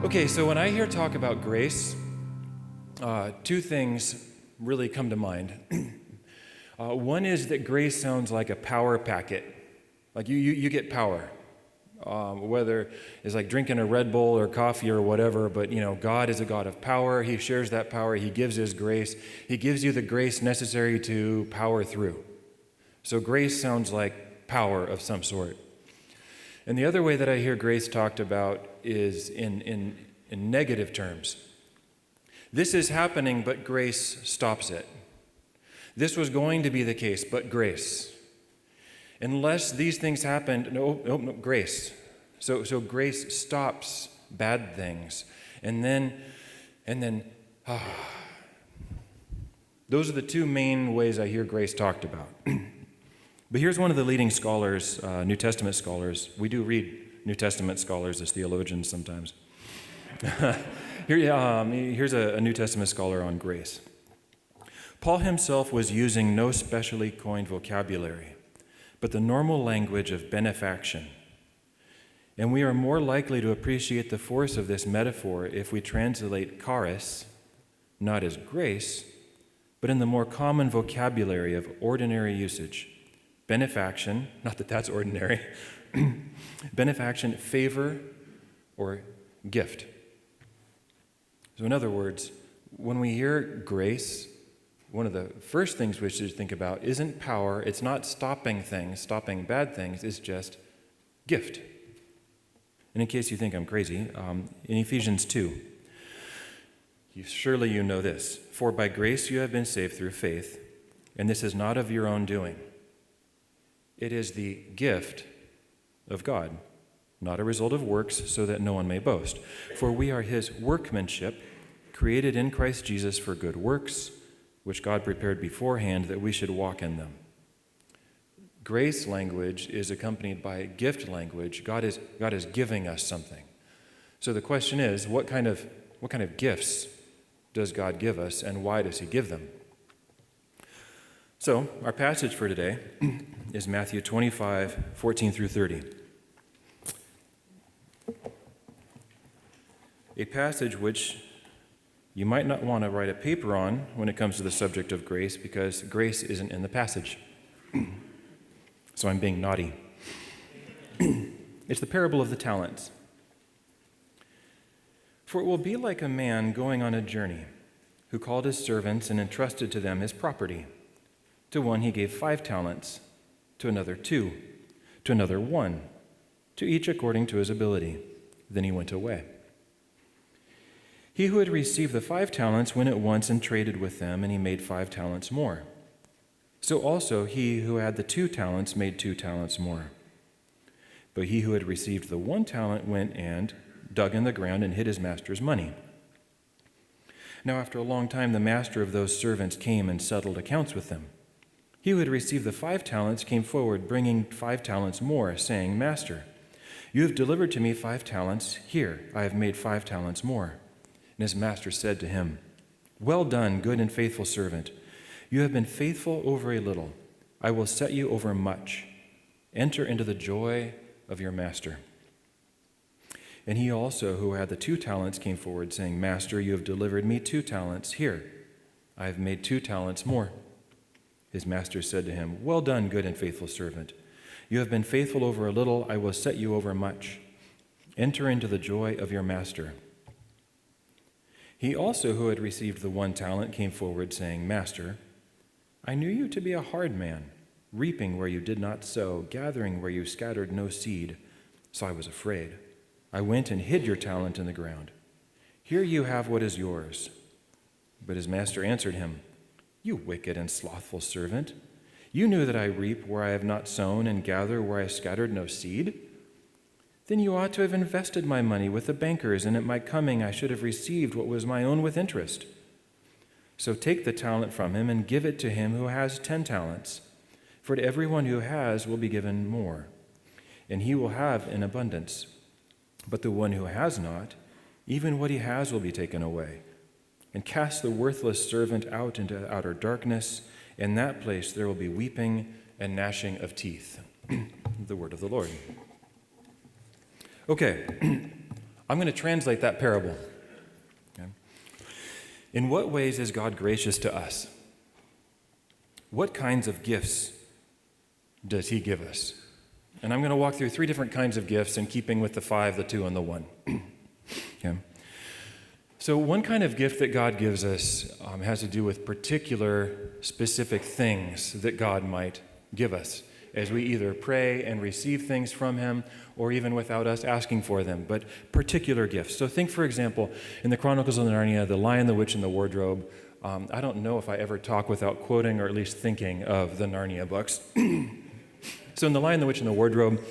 Okay, so when I hear talk about grace, two things really come to mind. One is that grace sounds like a power packet. Like you get power, whether it's like drinking a Red Bull or coffee or whatever, but God is a God of power. He shares that power. He gives his grace. He gives you the grace necessary to power through. So grace sounds like power of some sort. And the other way that I hear grace talked about is in negative terms. This is happening, but grace stops it. This was going to be the case, but grace. Unless these things happened, no, grace. So grace stops bad things. And then, those are the two main ways I hear grace talked about. But here's one of the leading scholars, New Testament scholars. We do read New Testament scholars as theologians sometimes. Here's a New Testament scholar on grace. Paul himself was using no specially coined vocabulary, but the normal language of benefaction. And we are more likely to appreciate the force of this metaphor if we translate charis, not as grace, but in the more common vocabulary of ordinary usage. Benefaction, not that that's ordinary, benefaction, favor, or gift. So in other words, when we hear grace, one of the first things we should think about isn't power, it's not stopping things, stopping bad things, it's just gift. And in case you think I'm crazy, in Ephesians 2, surely you know this, for by grace you have been saved through faith, and this is not of your own doing. It is the gift of God, not a result of works, so that no one may boast. For we are his workmanship, created in Christ Jesus for good works, which God prepared beforehand that we should walk in them. Grace language is accompanied by gift language. God is giving us something. So the question is, what kind of gifts does God give us, and why does he give them? So our passage for today is Matthew 25, 14 through 30. A passage which you might not want to write a paper on when it comes to the subject of grace, because grace isn't in the passage. So I'm being naughty. It's the parable of the talents. For it will be like a man going on a journey who called his servants and entrusted to them his property. To one he gave 5 talents, to another 2, to another 1, to each according to his ability. Then he went away. He who had received the 5 talents went at once and traded with them, and he made 5 talents more. So also he who had the 2 talents made 2 talents more. But he who had received the 1 talent went and dug in the ground and hid his master's money. Now after a long time the master of those servants came and settled accounts with them. He who had received the 5 talents came forward, bringing 5 talents more, saying, Master, you have delivered to me 5 talents. Here, I have made 5 talents more. And his master said to him, Well done, good and faithful servant. You have been faithful over a little. I will set you over much. Enter into the joy of your master. And he also, who had the 2 talents, came forward, saying, Master, you have delivered me 2 talents. Here, I have made 2 talents more. His master said to him, Well done, good and faithful servant. You have been faithful over a little. I will set you over much. Enter into the joy of your master. He also, who had received the 1 talent, came forward, saying, Master, I knew you to be a hard man, reaping where you did not sow, gathering where you scattered no seed. So I was afraid. I went and hid your talent in the ground. Here you have what is yours. But his master answered him, You wicked and slothful servant, you knew that I reap where I have not sown and gather where I scattered no seed? Then you ought to have invested my money with the bankers, and at my coming I should have received what was my own with interest. So take the talent from him and give it to him who has 10 talents. For to everyone who has will be given more, and he will have in abundance. But the one who has not, even what he has will be taken away. And cast the worthless servant out into outer darkness. In that place there will be weeping and gnashing of teeth. The word of the Lord. Okay, I'm going to translate that parable. Okay? In what ways is God gracious to us? What kinds of gifts does he give us? And I'm going to walk through 3 different kinds of gifts in keeping with the 5, the 2, and the 1. Okay? So one kind of gift that God gives us has to do with particular, specific things that God might give us as we either pray and receive things from him or even without us asking for them, but particular gifts. So think, for example, in the Chronicles of Narnia, The Lion, the Witch, and the Wardrobe. I don't know if I ever talk without quoting or at least thinking of the Narnia books. So in The Lion, the Witch, and the Wardrobe,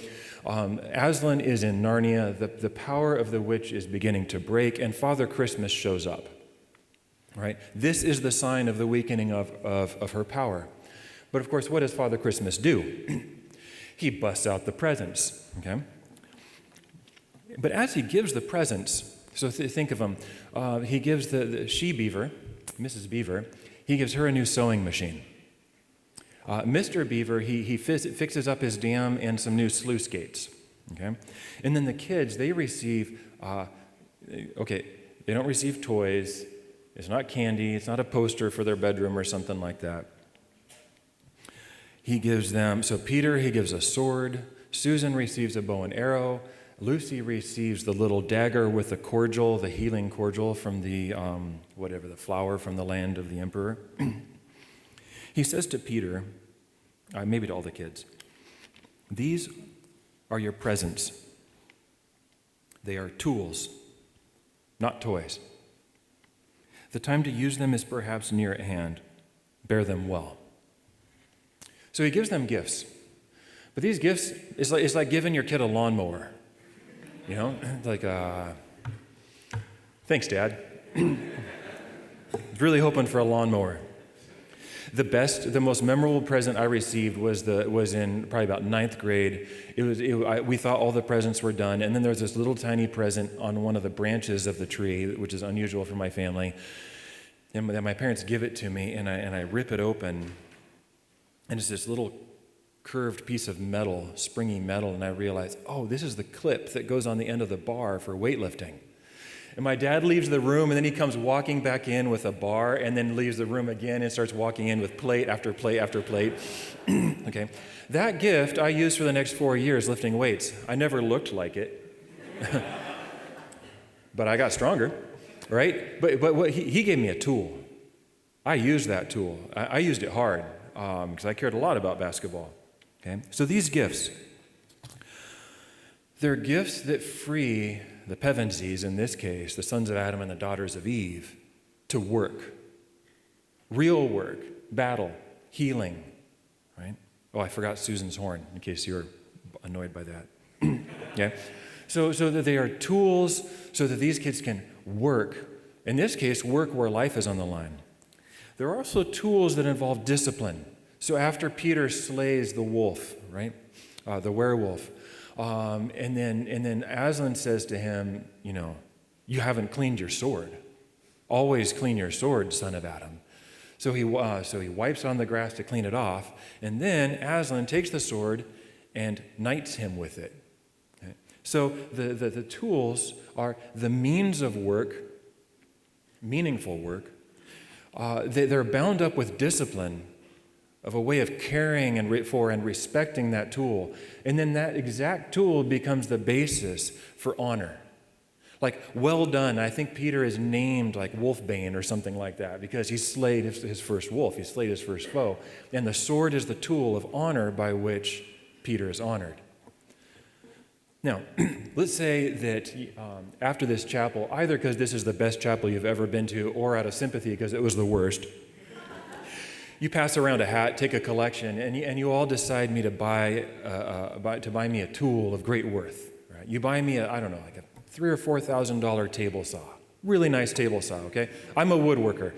Aslan is in Narnia. The power of the witch is beginning to break, and Father Christmas shows up. Right? This is the sign of the weakening of her power. But of course, what does Father Christmas do? He busts out the presents. Okay? But as he gives the presents, so think of them, he gives the she-beaver, Mrs. Beaver, he gives her a new sewing machine. Mr. Beaver, he fixes up his dam and some new sluice gates. Okay? And then the kids, they receive, they don't receive toys. It's not candy. It's not a poster for their bedroom or something like that. He gives them, so Peter, he gives a sword. Susan receives a bow and arrow. Lucy receives the little dagger with the cordial, the healing cordial from the, the flower from the land of the emperor. He says to Peter, maybe to all the kids, these are your presents. They are tools, not toys. The time to use them is perhaps near at hand. Bear them well. So he gives them gifts. But these gifts, it's like giving your kid a lawnmower. You know, like, thanks, Dad. Really hoping for a lawnmower. The most memorable present I received was in probably about 9th grade. We thought all the presents were done, and then there was this little tiny present on one of the branches of the tree, which is unusual for my family. And then my parents give it to me, and I rip it open, and it's this little curved piece of metal, springy metal, and I realize, oh, this is the clip that goes on the end of the bar for weightlifting. And my dad leaves the room, and then he comes walking back in with a bar, and then leaves the room again and starts walking in with plate after plate after plate. Okay, that gift I used for the next 4 years lifting weights. I never looked like it, but I got stronger, right? But what he gave me a tool. I used that tool. I used it hard because I cared a lot about basketball. Okay, so these gifts, they're gifts that free the Pevensies, in this case, the sons of Adam and the daughters of Eve, to work. Real work, battle, healing, right? Oh, I forgot Susan's horn, in case you're annoyed by that. Yeah? So that they are tools so that these kids can work. In this case, work where life is on the line. There are also tools that involve discipline. So after Peter slays the wolf, right? The werewolf, and then Aslan says to him, you haven't cleaned your sword. Always clean your sword, son of Adam. So he wipes on the grass to clean it off, and then Aslan takes the sword and knights him with it. Okay? So the tools are the means of work, meaningful work. They're bound up with discipline of a way of caring for and respecting that tool. And then that exact tool becomes the basis for honor. Like, well done. I think Peter is named like Wolfbane or something like that because he slayed his first wolf. He slayed his first foe. And the sword is the tool of honor by which Peter is honored. Now, let's say that after this chapel, either because this is the best chapel you've ever been to or out of sympathy because it was the worst, you pass around a hat, take a collection, and you all decide to buy me a tool of great worth. Right? You buy me like a $3,000 or $4,000 table saw. Really nice table saw, okay? I'm a woodworker.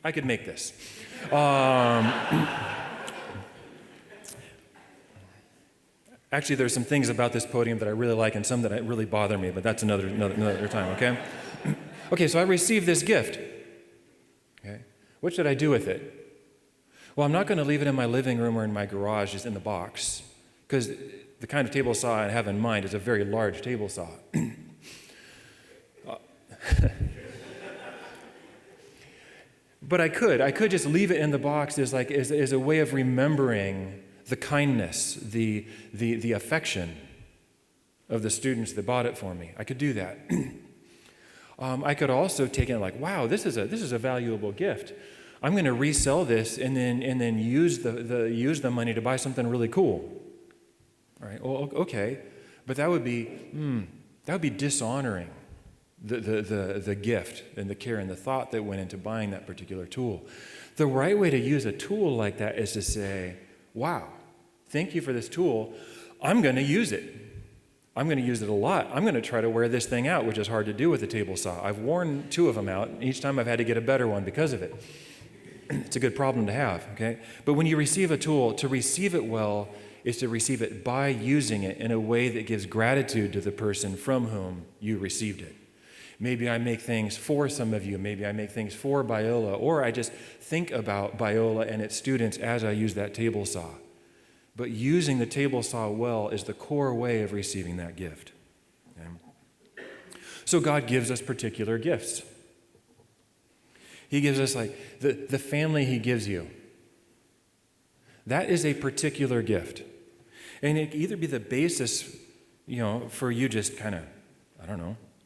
I could make this. Actually, there's some things about this podium that I really like and some that really bother me, but that's another time, okay? Okay, so I received this gift. Okay? What should I do with it? Well, I'm not going to leave it in my living room or in my garage, just in the box, because the kind of table saw I have in mind is a very large table saw. But I could just leave it in the box as a way of remembering the kindness, the affection of the students that bought it for me. I could do that. I could also take it like, wow, this is a valuable gift. I'm going to resell this and then use the money to buy something really cool. All right. Well, okay, but that would be dishonoring the gift and the care and the thought that went into buying that particular tool. The right way to use a tool like that is to say, wow, thank you for this tool. I'm going to use it. I'm going to use it a lot. I'm going to try to wear this thing out, which is hard to do with a table saw. I've worn 2 of them out, and each time I've had to get a better one because of it. It's a good problem to have, okay? But when you receive a tool, to receive it well is to receive it by using it in a way that gives gratitude to the person from whom you received it. Maybe I make things for some of you. Maybe I make things for Biola, or I just think about Biola and its students as I use that table saw. But using the table saw well is the core way of receiving that gift. Okay? So God gives us particular gifts. He gives us like the family he gives you. That is a particular gift. And it can either be the basis, for you just kind of,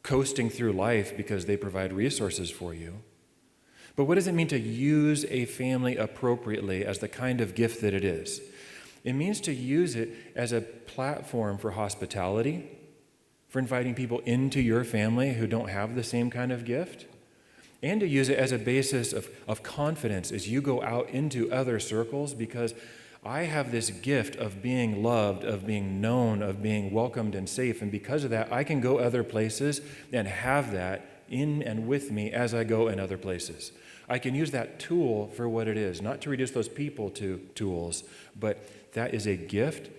coasting through life because they provide resources for you. But what does it mean to use a family appropriately as the kind of gift that it is? It means to use it as a platform for hospitality, for inviting people into your family who don't have the same kind of gift, and to use it as a basis of confidence as you go out into other circles, because I have this gift of being loved, of being known, of being welcomed and safe, and because of that, I can go other places and have that in and with me as I go in other places. I can use that tool for what it is, not to reduce those people to tools, but that is a gift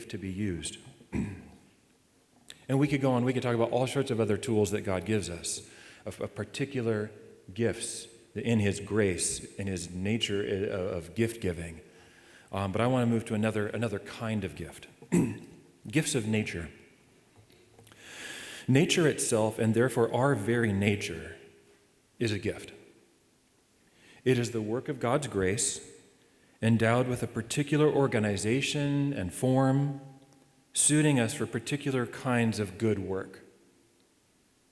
to be used. And we could go on, we could talk about all sorts of other tools that God gives us, of particular gifts in his grace, in his nature of gift giving. But I want to move to another kind of gift. Gifts of nature. Nature itself, and therefore our very nature, is a gift. It is the work of God's grace, endowed with a particular organization and form, suiting us for particular kinds of good work.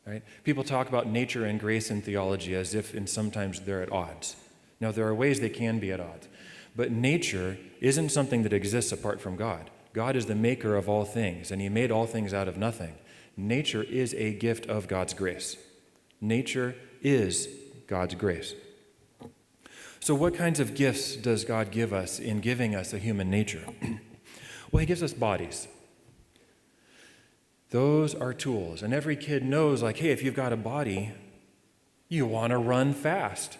Right? People talk about nature and grace in theology as if sometimes they're at odds. Now, there are ways they can be at odds. But nature isn't something that exists apart from God. God is the maker of all things, and he made all things out of nothing. Nature is a gift of God's grace. Nature is God's grace. So what kinds of gifts does God give us in giving us a human nature? Well, he gives us bodies. Those are tools. And every kid knows, hey, if you've got a body, you want to run fast.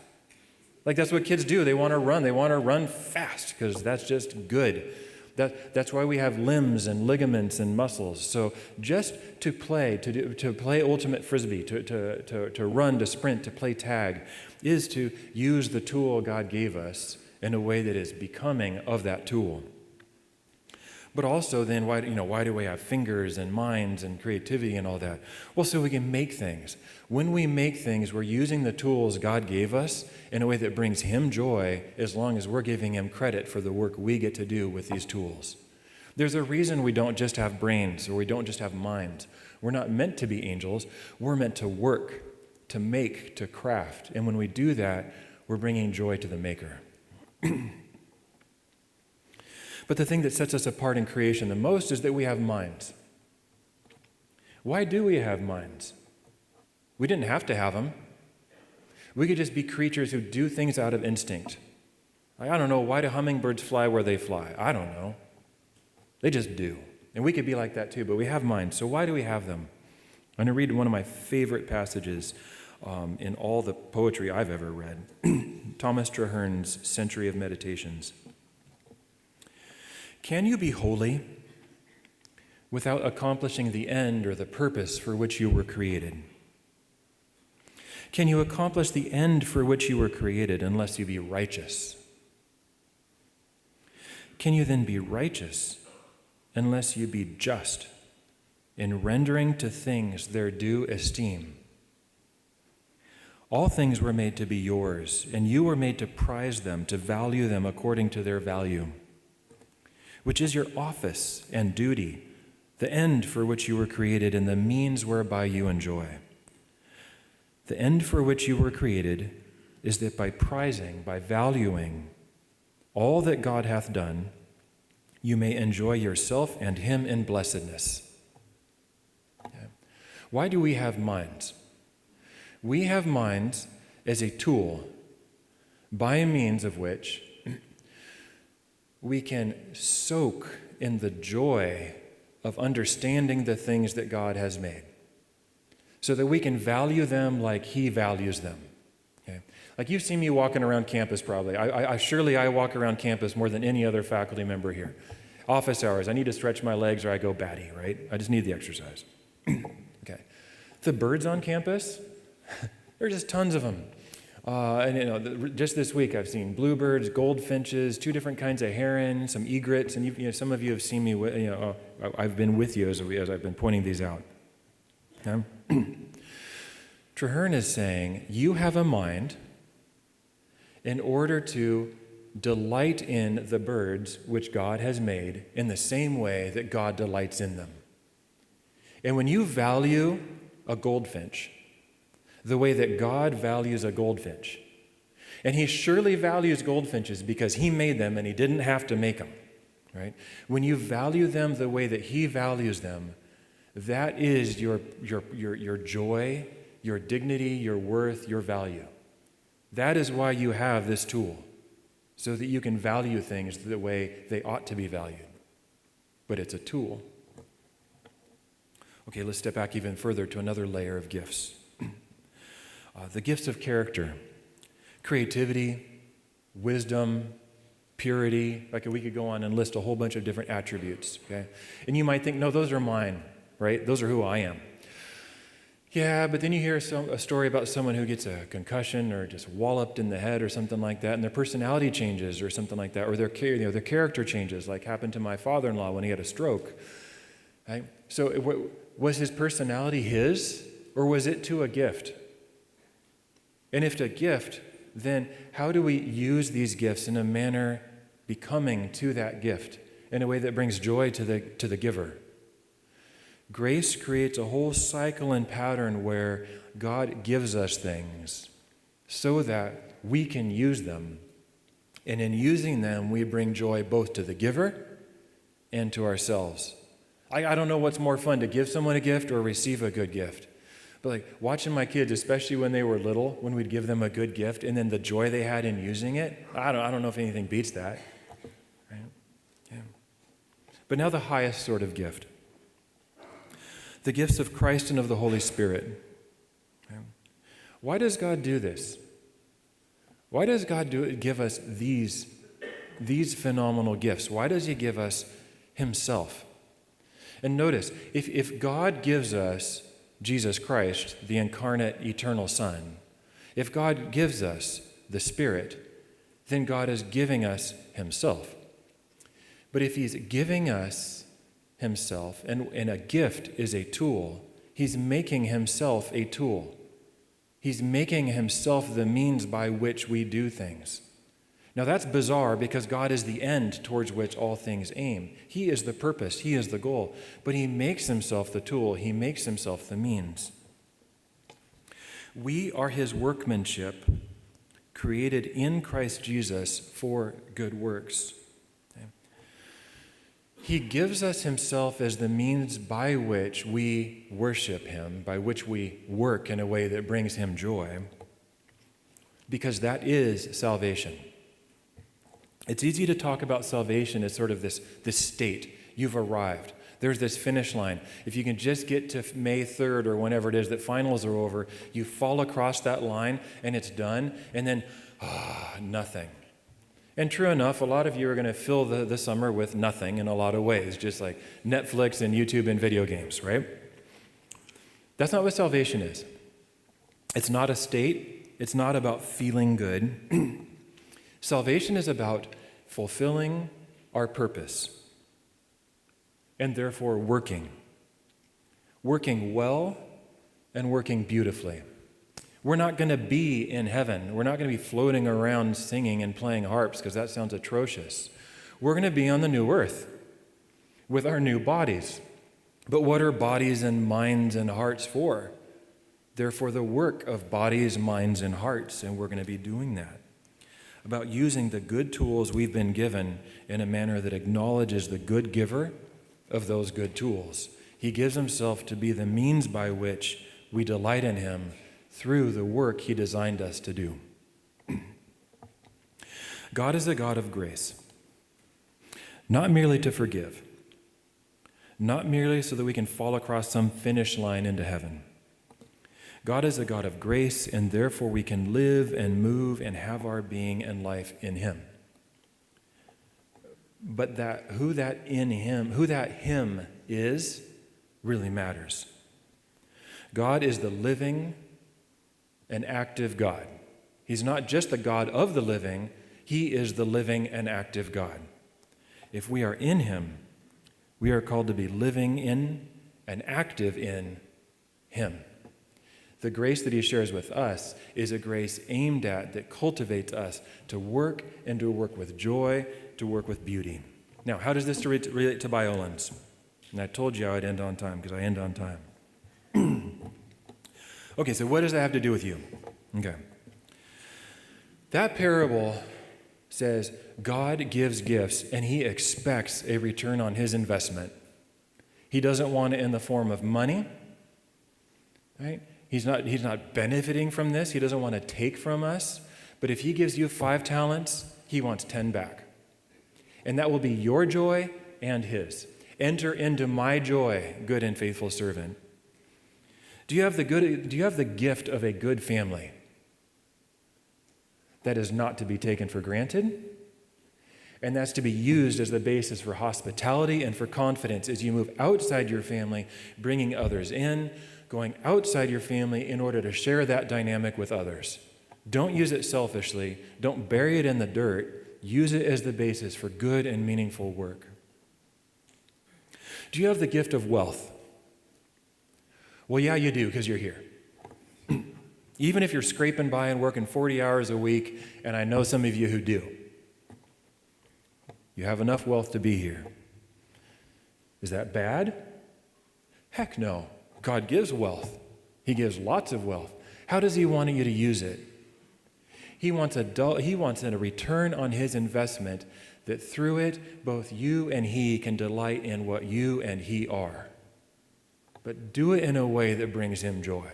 That's what kids do. They want to run. They want to run fast because that's just good. That's why we have limbs and ligaments and muscles. So just to play, to play ultimate frisbee, to run, to sprint, to play tag, is to use the tool God gave us in a way that is becoming of that tool. But also then, why do we have fingers and minds and creativity and all that? Well, so we can make things. When we make things, we're using the tools God gave us in a way that brings him joy, as long as we're giving him credit for the work we get to do with these tools. There's a reason we don't just have brains or we don't just have minds. We're not meant to be angels. We're meant to work, to make, to craft. And when we do that, we're bringing joy to the maker. But the thing that sets us apart in creation the most is that we have minds. Why do we have minds? We didn't have to have them. We could just be creatures who do things out of instinct. I don't know, why do hummingbirds fly where they fly? I don't know. They just do. And we could be like that too, but we have minds. So why do we have them? I'm going to read one of my favorite passages in all the poetry I've ever read. Thomas Traherne's Century of Meditations. Can you be holy without accomplishing the end or the purpose for which you were created? Can you accomplish the end for which you were created unless you be righteous? Can you then be righteous unless you be just in rendering to things their due esteem? All things were made to be yours, and you were made to prize them, to value them according to their value, which is your office and duty, the end for which you were created, and the means whereby you enjoy. The end for which you were created is that by prizing, by valuing all that God hath done, you may enjoy yourself and him in blessedness. Okay. Why do we have minds? We have minds as a tool by means of which we can soak in the joy of understanding the things that God has made so that we can value them like he values them. Okay? Like you've seen me walking around campus probably. I walk around campus more than any other faculty member here. Office hours, I need to stretch my legs or I go batty, right? I just need the exercise. Okay. The birds on campus, there are just tons of them. Just this week I've seen bluebirds, goldfinches, 2 different kinds of heron, some egrets, and some of you have seen me. I've been with you as I've been pointing these out. Okay? Traherne is saying you have a mind in order to delight in the birds which God has made in the same way that God delights in them. And when you value a goldfinch the way that God values a goldfinch, and he surely values goldfinches because he made them and he didn't have to make them, right? When you value them the way that he values them, that is your joy, your dignity, your worth, your value. That is why you have this tool, so that you can value things the way they ought to be valued. But it's a tool. Okay, let's step back even further to another layer of gifts. The gifts of character, creativity, wisdom, purity. Like we could go on and list a whole bunch of different attributes, okay? And you might think, no, those are mine, right? Those are who I am. Yeah, but then you hear a story about someone who gets a concussion or just walloped in the head or something like that, and their personality changes or something like that, or their character changes, like happened to my father-in-law when he had a stroke. Right? So was his personality his, or was it to a gift? And if a gift, then how do we use these gifts in a manner becoming to that gift, in a way that brings joy to the giver? Grace creates a whole cycle and pattern where God gives us things so that we can use them. And in using them, we bring joy both to the giver and to ourselves. I don't know what's more fun, to give someone a gift or receive a good gift. But like watching my kids, especially when they were little, when we'd give them a good gift and then the joy they had in using it, I don't know if anything beats that. Right? Yeah. But now the highest sort of gift. The gifts of Christ and of the Holy Spirit. Why does God do this? Why does God give us these phenomenal gifts? Why does he give us himself? And notice, if God gives us Jesus Christ, the incarnate eternal Son, if God gives us the Spirit, then God is giving us himself. But if he's giving us himself, and a gift is a tool, he's making himself a tool. He's making himself the means by which we do things. Now that's bizarre because God is the end towards which all things aim. He is the purpose, he is the goal, but he makes himself the tool, he makes himself the means. We are his workmanship, created in Christ Jesus for good works. He gives us himself as the means by which we worship him, by which we work in a way that brings him joy, because that is salvation. It's easy to talk about salvation as sort of this state. You've arrived. There's this finish line. If you can just get to May 3rd or whenever it is that finals are over, you fall across that line and it's done, and then, nothing. And true enough, a lot of you are going to fill the summer with nothing in a lot of ways, just like Netflix and YouTube and video games, right? That's not what salvation is. It's not a state. It's not about feeling good. Salvation is about fulfilling our purpose and therefore working well and working beautifully. We're not going to be in heaven. We're not going to be floating around singing and playing harps, because that sounds atrocious. We're going to be on the new earth with our new bodies. But what are bodies and minds and hearts for? They're for the work of bodies, minds, and hearts, and we're going to be doing that. About using the good tools we've been given in a manner that acknowledges the good giver of those good tools. He gives himself to be the means by which we delight in him through the work he designed us to do. God is a God of grace, not merely to forgive, not merely so that we can fall across some finish line into heaven. God is a God of grace, and therefore we can live and move and have our being and life in him. But who that him is really matters. God is the living and active God. He's not just the God of the living, he is the living and active God. If we are in him, we are called to be living in and active in him. The grace that he shares with us is a grace aimed at, that cultivates us to work, and to work with joy, to work with beauty. Now, how does this relate to Biolans? And I told you I would end on time, because I end on time. Okay, so what does that have to do with you? Okay. That parable says God gives gifts, and he expects a return on his investment. He doesn't want it in the form of money, right? He's not benefiting from this. He doesn't want to take from us. But if he gives you 5 talents, he wants 10 back. And that will be your joy and his. Enter into my joy, good and faithful servant. Do you have the gift of a good family? That is not to be taken for granted. And that's to be used as the basis for hospitality and for confidence as you move outside your family, bringing others in, going outside your family in order to share that dynamic with others. Don't use it selfishly. Don't bury it in the dirt. Use it as the basis for good and meaningful work. Do you have the gift of wealth? Well, yeah, you do, because you're here. Even if you're scraping by and working 40 hours a week, and I know some of you who do. You have enough wealth to be here. Is that bad? Heck no. God gives wealth. He gives lots of wealth. How does he want you to use it? He wants a return on his investment, that through it, both you and he can delight in what you and he are. But do it in a way that brings him joy.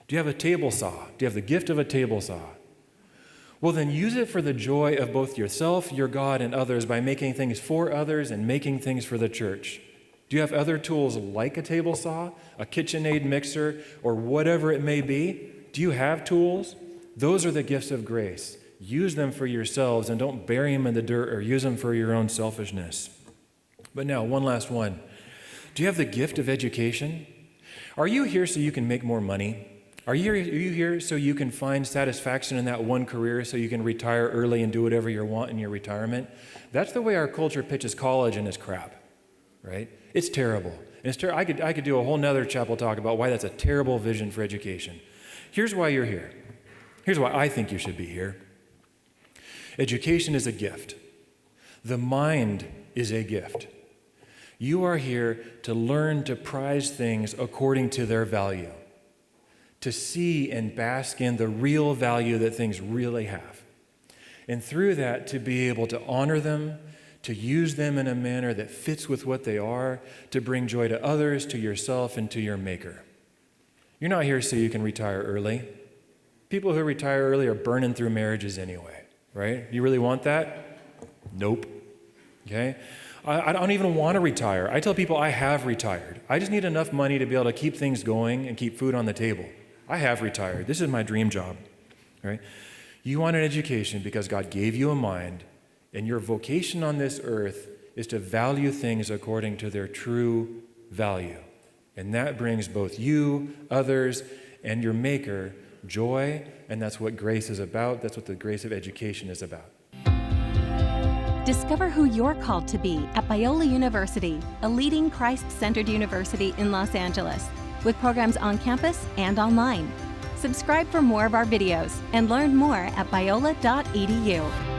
Do you have a table saw? Do you have the gift of a table saw? Well, then use it for the joy of both yourself, your God, and others by making things for others and making things for the church. Do you have other tools like a table saw, a KitchenAid mixer, or whatever it may be? Do you have tools? Those are the gifts of grace. Use them for yourselves and don't bury them in the dirt or use them for your own selfishness. But now, one last one. Do you have the gift of education? Are you here so you can make more money? Are you here so you can find satisfaction in that one career, so you can retire early and do whatever you want in your retirement? That's the way our culture pitches college, and it's crap, right? It's terrible. I could do a whole nother chapel talk about why that's a terrible vision for education. Here's why you're here. Here's why I think you should be here. Education is a gift. The mind is a gift. You are here to learn to prize things according to their value, to see and bask in the real value that things really have. And through that, to be able to honor them, to use them in a manner that fits with what they are, to bring joy to others, to yourself, and to your Maker. You're not here so you can retire early. People who retire early are burning through marriages anyway, right? You really want that? Nope. Okay? I don't even want to retire. I tell people I have retired. I just need enough money to be able to keep things going and keep food on the table. I have retired. This is my dream job, right? You want an education because God gave you a mind, and your vocation on this earth is to value things according to their true value. And that brings both you, others, and your Maker joy, and that's what grace is about. That's what the grace of education is about. Discover who you're called to be at Biola University, a leading Christ-centered university in Los Angeles. with programs on campus and online. Subscribe for more of our videos and learn more at biola.edu.